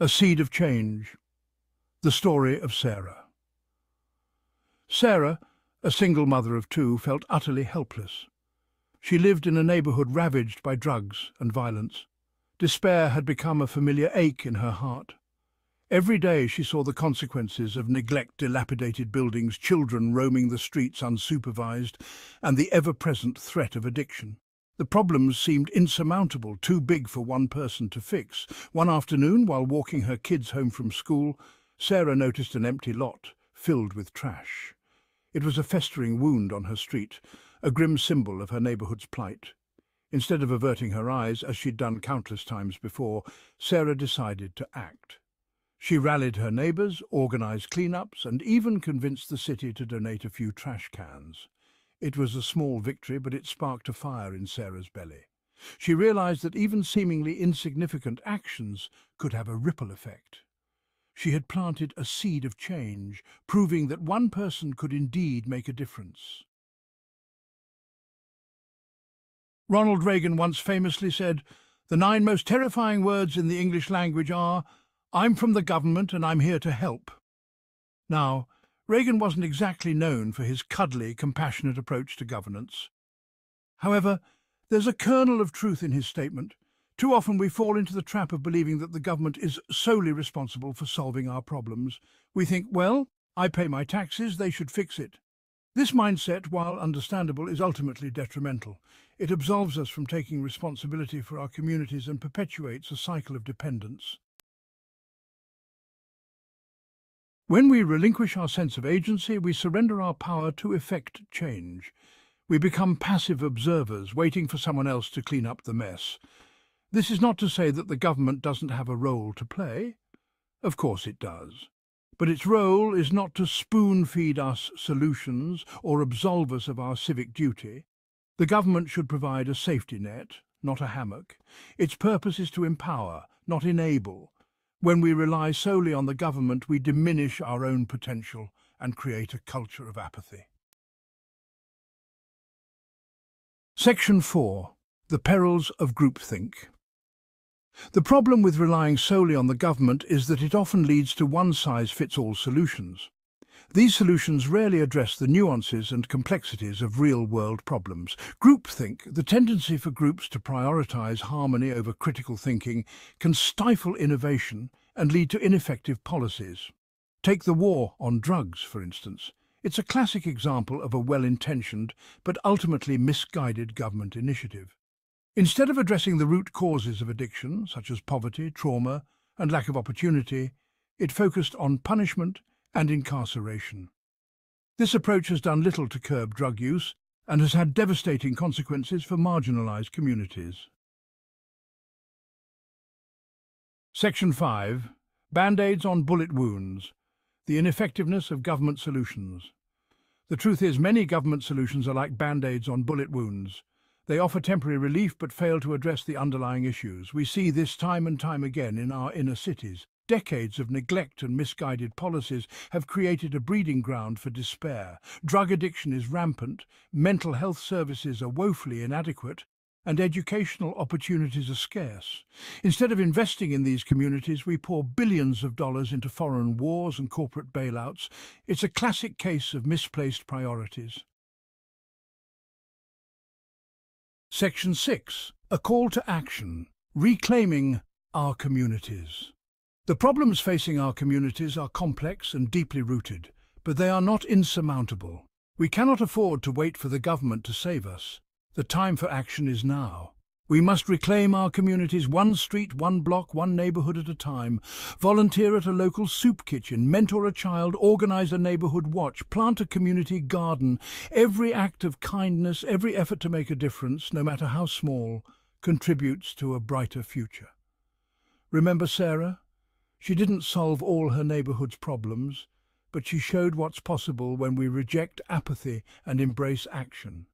A seed of change. The story of Sarah. Sarah, a single mother of two, felt utterly helpless. She lived in a neighbourhood ravaged by drugs and violence. Despair had become a familiar ache in her heart. Every day she saw the consequences of neglect, dilapidated buildings, children roaming the streets unsupervised, and the ever-present threat of addiction. The problems seemed insurmountable, too big for one person to fix. One afternoon, while walking her kids home from school, Sarah noticed an empty lot filled with trash. It was a festering wound on her street, a grim symbol of her neighbourhood's plight. Instead of averting her eyes, as she'd done countless times before, Sarah decided to act. She rallied her neighbours, organised clean-ups, and even convinced the city to donate a few trash cans. It was a small victory, but it sparked a fire in Sarah's belly. She realised that even seemingly insignificant actions could have a ripple effect. She had planted a seed of change, proving that one person could indeed make a difference. Ronald Reagan once famously said, "The 9 most terrifying words in the English language are, 'I'm from the government and I'm here to help.'" Now, Reagan wasn't exactly known for his cuddly, compassionate approach to governance. However, there's a kernel of truth in his statement. Too often we fall into the trap of believing that the government is solely responsible for solving our problems. We think, well, I pay my taxes, they should fix it. This mindset, while understandable, is ultimately detrimental. It absolves us from taking responsibility for our communities and perpetuates a cycle of dependence. When we relinquish our sense of agency, we surrender our power to effect change. We become passive observers, waiting for someone else to clean up the mess. This is not to say that the government doesn't have a role to play. Of course it does. But its role is not to spoon-feed us solutions or absolve us of our civic duty. The government should provide a safety net, not a hammock. Its purpose is to empower, not enable. When we rely solely on the government, we diminish our own potential and create a culture of apathy. Section 4. The perils of groupthink. The problem with relying solely on the government is that it often leads to one-size-fits-all solutions. These solutions rarely address the nuances and complexities of real-world problems. Groupthink, the tendency for groups to prioritize harmony over critical thinking, can stifle innovation and lead to ineffective policies. Take the war on drugs, for instance. It's a classic example of a well-intentioned but ultimately misguided government initiative. Instead of addressing the root causes of addiction, such as poverty, trauma, and lack of opportunity, it focused on punishment and incarceration. This approach has done little to curb drug use and has had devastating consequences for marginalized communities. Section 5. Band-aids on bullet wounds. The ineffectiveness of government solutions. The truth is, many government solutions are like band-aids on bullet wounds. They offer temporary relief but fail to address the underlying issues. We see this time and time again in our inner cities. Decades of neglect and misguided policies have created a breeding ground for despair. Drug addiction is rampant, mental health services are woefully inadequate, and educational opportunities are scarce. Instead of investing in these communities, we pour billions of dollars into foreign wars and corporate bailouts. It's a classic case of misplaced priorities. Section 6. A call to action. Reclaiming our communities. The problems facing our communities are complex and deeply rooted, but they are not insurmountable. We cannot afford to wait for the government to save us. The time for action is now. We must reclaim our communities one street, one block, one neighbourhood at a time. Volunteer at a local soup kitchen, mentor a child, organise a neighbourhood watch, plant a community garden. Every act of kindness, every effort to make a difference, no matter how small, contributes to a brighter future. Remember Sarah? She didn't solve all her neighbourhood's problems, but she showed what's possible when we reject apathy and embrace action.